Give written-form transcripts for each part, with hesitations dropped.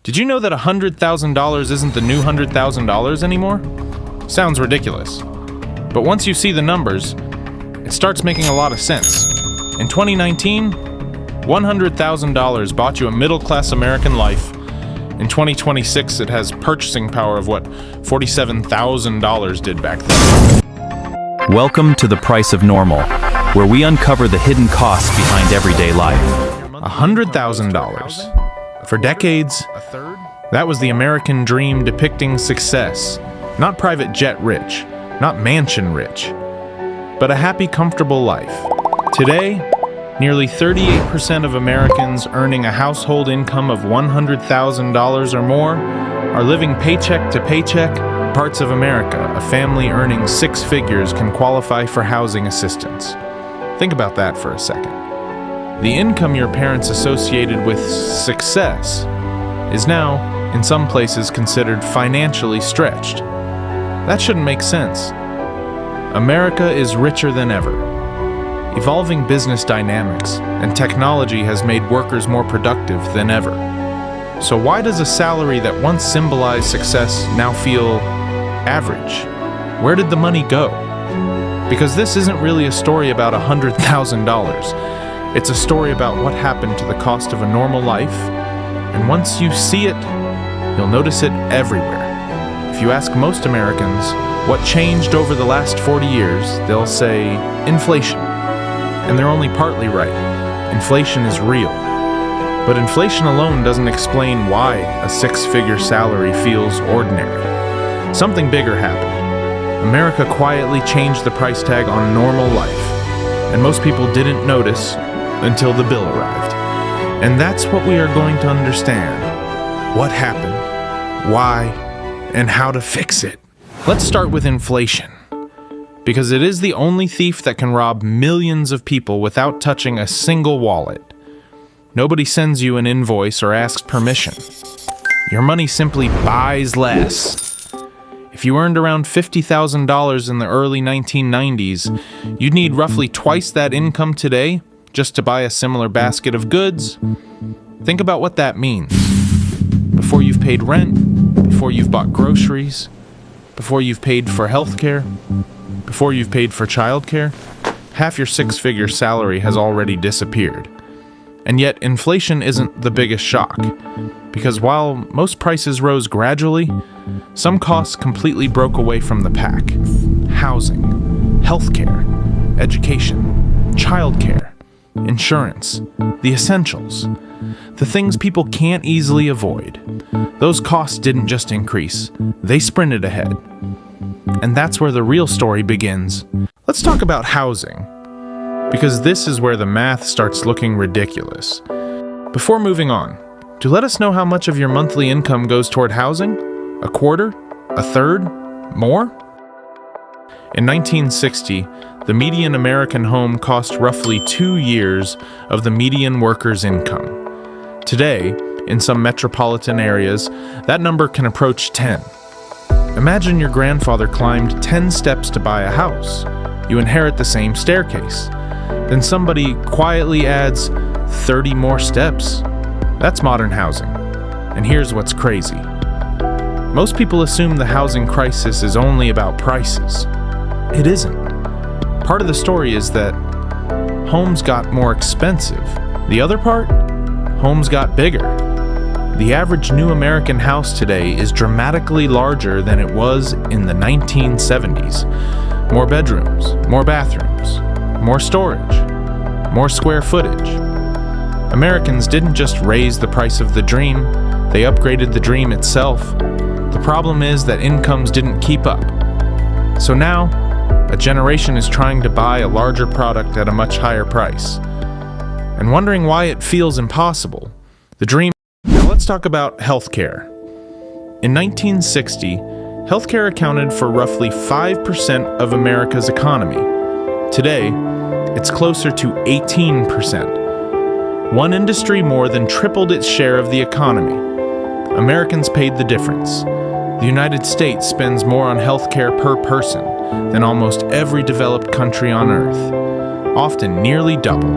Did you know that $100,000 isn't the new $100,000 anymore? Sounds ridiculous. But once you see the numbers, it starts making a lot of sense. In 2019, $100,000 bought you a middle-class American life. In 2026, it has purchasing power of what $47,000 did back then. Welcome to The Price of Normal, where we uncover the hidden costs behind everyday life. $100,000. For decades, that was the American dream depicting success. Not private jet rich, not mansion rich, but a happy, comfortable life. Today, nearly 38% of Americans earning a household income of $100,000 or more are living paycheck to paycheck. Parts of America, a family earning 6 figures can qualify for housing assistance. Think about that for a second. The income your parents associated with success is now, in some places, considered financially stretched. That shouldn't make sense. America is richer than ever. Evolving business dynamics and technology has made workers more productive than ever. So why does a salary that once symbolized success now feel average? Where did the money go? Because this isn't really a story about $100,000. It's a story about what happened to the cost of a normal life, and once you see it, you'll notice it everywhere. If you ask most Americans what changed over the last 40 years, they'll say inflation. And they're only partly right. Inflation is real. But inflation alone doesn't explain why a 6-figure salary feels ordinary. Something bigger happened. America quietly changed the price tag on normal life, and most people didn't notice until the bill arrived. And that's what we are going to understand. What happened, why, and how to fix it. Let's start with inflation, because it is the only thief that can rob millions of people without touching a single wallet. Nobody sends you an invoice or asks permission. Your money simply buys less. If you earned around $50,000 in the early 1990s, you'd need roughly twice that income today just to buy a similar basket of goods. Think about what that means. Before you've paid rent, before you've bought groceries, before you've paid for healthcare, before you've paid for childcare, half your 6-figure salary has already disappeared. And yet, inflation isn't the biggest shock, because while most prices rose gradually, some costs completely broke away from the pack. Housing, healthcare, education, childcare, insurance, the essentials, the things people can't easily avoid. Those costs didn't just increase, they sprinted ahead. And that's where the real story begins. Let's talk about housing, because this is where the math starts looking ridiculous. Before moving on, do let us know how much of your monthly income goes toward housing? A quarter? A third? More? In 1960, the median American home cost roughly 2 years of the median worker's income. Today, in some metropolitan areas, that number can approach 10. Imagine your grandfather climbed 10 steps to buy a house. You inherit the same staircase. Then somebody quietly adds 30 more steps. That's modern housing. And here's what's crazy. Most people assume the housing crisis is only about prices. It isn't. Part of the story is that homes got more expensive. The other part? Homes got bigger. The average new American house today is dramatically larger than it was in the 1970s. More bedrooms, more bathrooms, more storage, more square footage. Americans didn't just raise the price of the dream, they upgraded the dream itself. The problem is that incomes didn't keep up. So now, a generation is trying to buy a larger product at a much higher price, and wondering why it feels impossible. The dream. Now let's talk about healthcare. In 1960, healthcare accounted for roughly 5% of America's economy. Today, it's closer to 18%. One industry more than tripled its share of the economy. Americans paid the difference. The United States spends more on healthcare per person than almost every developed country on Earth, often nearly double.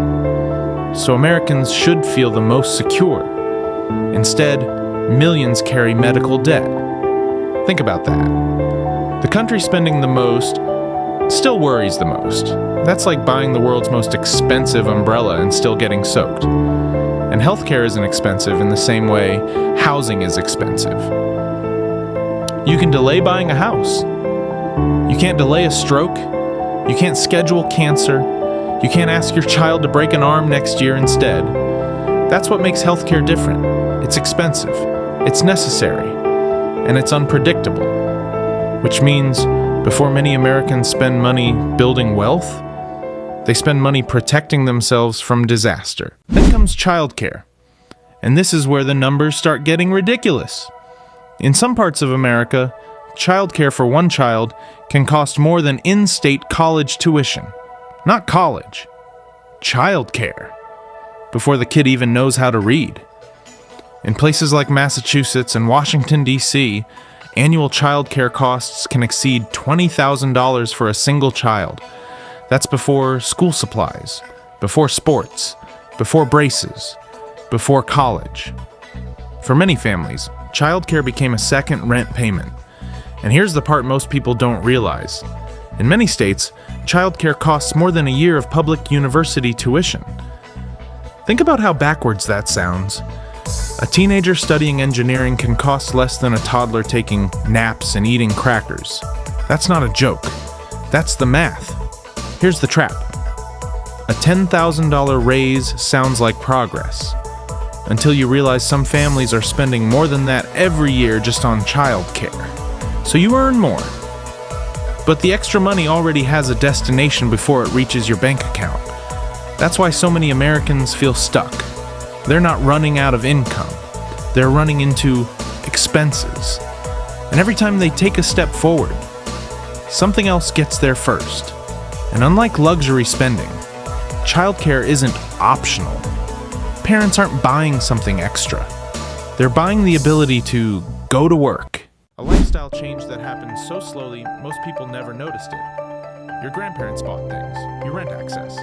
So Americans should feel the most secure. Instead, millions carry medical debt. Think about that. The country spending the most still worries the most. That's like buying the world's most expensive umbrella and still getting soaked. And healthcare isn't expensive in the same way housing is expensive. You can delay buying a house. You can't delay a stroke. You can't schedule cancer. You can't ask your child to break an arm next year instead. That's what makes healthcare different. It's expensive, it's necessary, and it's unpredictable. Which means before many Americans spend money building wealth, they spend money protecting themselves from disaster. Then comes childcare. And this is where the numbers start getting ridiculous. In some parts of America, childcare for one child can cost more than in-state college tuition. Not college, childcare, before the kid even knows how to read. In places like Massachusetts and Washington, D.C., annual childcare costs can exceed $20,000 for a single child. That's before school supplies, before sports, before braces, before college. For many families, childcare became a second rent payment. And here's the part most people don't realize. In many states, childcare costs more than a year of public university tuition. Think about how backwards that sounds. A teenager studying engineering can cost less than a toddler taking naps and eating crackers. That's not a joke. That's the math. Here's the trap. A $10,000 raise sounds like progress, until you realize some families are spending more than that every year just on childcare. So you earn more. But the extra money already has a destination before it reaches your bank account. That's why so many Americans feel stuck. They're not running out of income. They're running into expenses. And every time they take a step forward, something else gets there first. And unlike luxury spending, childcare isn't optional. Parents aren't buying something extra. They're buying the ability to go to work. A lifestyle change that happened so slowly, most people never noticed it. Your grandparents bought things. You rent access.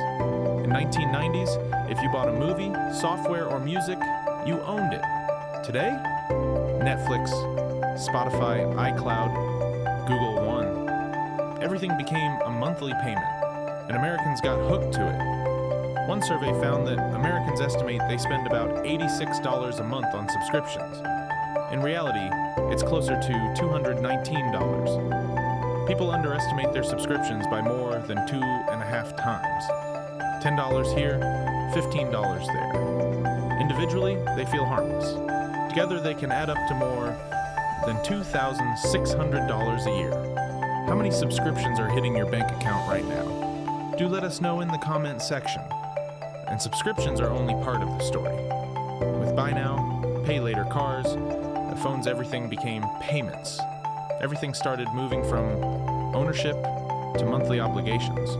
In 1990s, if you bought a movie, software, or music, you owned it. Today, Netflix, Spotify, iCloud, Google One. Everything became a monthly payment, and Americans got hooked to it. One survey found that Americans estimate they spend about $86 a month on subscriptions. In reality, it's closer to $219. People underestimate their subscriptions by more than 2.5 times. $10 here, $15 there. Individually, they feel harmless. Together, they can add up to more than $2,600 a year. How many subscriptions are hitting your bank account right now? Do let us know in the comment section. And subscriptions are only part of the story. With buy now, pay later cars, phones, everything became payments. Everything started moving from ownership to monthly obligations.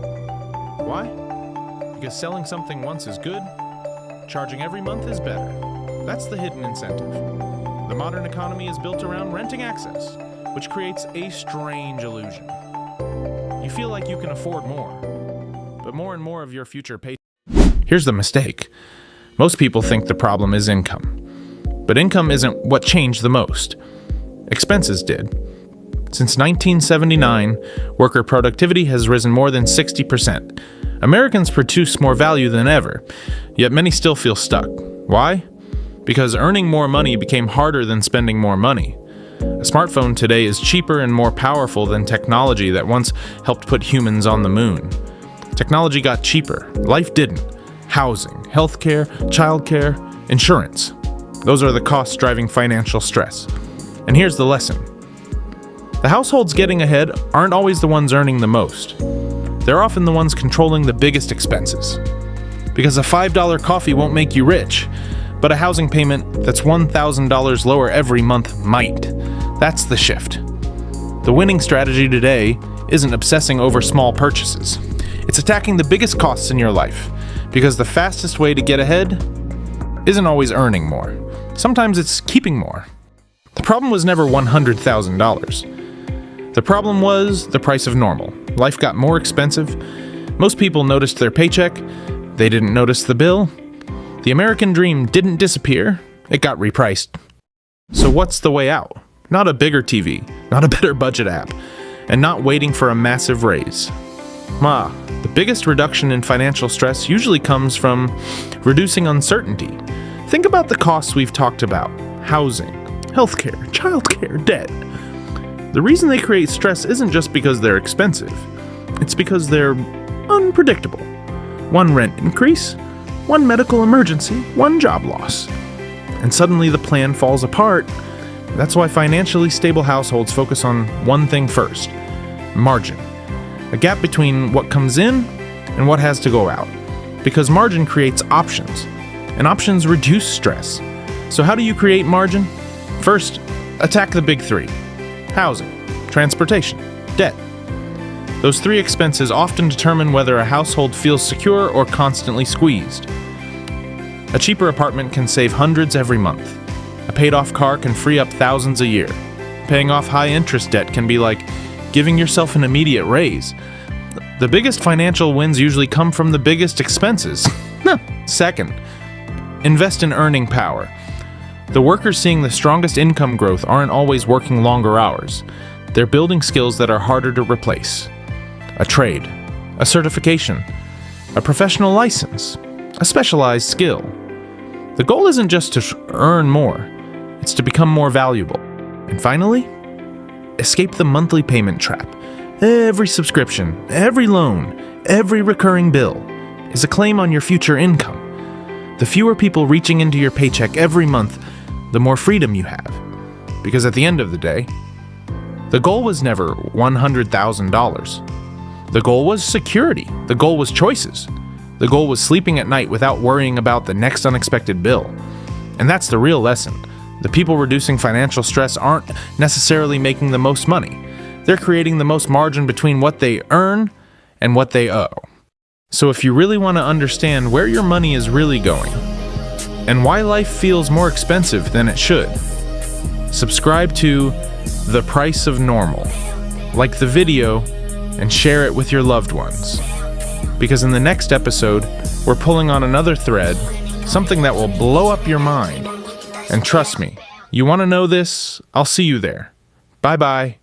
Why? Because selling something once is good, charging every month is better. That's the hidden incentive. The modern economy is built around renting access, which creates a strange illusion. You feel like you can afford more, but more and more of your future pay. Here's the mistake. Most people think the problem is income. But income isn't what changed the most. Expenses did. Since 1979, worker productivity has risen more than 60%. Americans produce more value than ever, yet many still feel stuck. Why? Because earning more money became harder than spending more money. A smartphone today is cheaper and more powerful than technology that once helped put humans on the moon. Technology got cheaper. Life didn't. Housing, healthcare, childcare, insurance. Those are the costs driving financial stress. And here's the lesson. The households getting ahead aren't always the ones earning the most. They're often the ones controlling the biggest expenses. Because a $5 coffee won't make you rich, but a housing payment that's $1,000 lower every month might. That's the shift. The winning strategy today isn't obsessing over small purchases. It's attacking the biggest costs in your life, because the fastest way to get ahead isn't always earning more. Sometimes it's keeping more. The problem was never $100,000. The problem was the price of normal. Life got more expensive. Most people noticed their paycheck. They didn't notice the bill. The American dream didn't disappear. It got repriced. So what's the way out? Not a bigger TV, not a better budget app, and not waiting for a massive raise. The biggest reduction in financial stress usually comes from reducing uncertainty. Think about the costs we've talked about: housing, healthcare, childcare, debt. The reason they create stress isn't just because they're expensive. It's because they're unpredictable. One rent increase, one medical emergency, one job loss. And suddenly the plan falls apart. That's why financially stable households focus on one thing first: margin. A gap between what comes in and what has to go out. Because margin creates options, and options reduce stress. So how do you create margin? First, attack the big three: housing, transportation, debt. Those three expenses often determine whether a household feels secure or constantly squeezed. A cheaper apartment can save hundreds every month. A paid-off car can free up thousands a year. Paying off high-interest debt can be like giving yourself an immediate raise. The biggest financial wins usually come from the biggest expenses. Second, invest in earning power. The workers seeing the strongest income growth aren't always working longer hours. They're building skills that are harder to replace. A trade, a certification, a professional license, a specialized skill. The goal isn't just to earn more, it's to become more valuable. And finally, escape the monthly payment trap. Every subscription, every loan, every recurring bill is a claim on your future income. The fewer people reaching into your paycheck every month, the more freedom you have. Because at the end of the day, the goal was never $100,000. The goal was security. The goal was choices. The goal was sleeping at night without worrying about the next unexpected bill. And that's the real lesson. The people reducing financial stress aren't necessarily making the most money. They're creating the most margin between what they earn and what they owe. So if you really want to understand where your money is really going and why life feels more expensive than it should, subscribe to The Price of Normal. Like the video and share it with your loved ones. Because in the next episode, we're pulling on another thread, something that will blow up your mind. And trust me, you want to know this? I'll see you there. Bye-bye.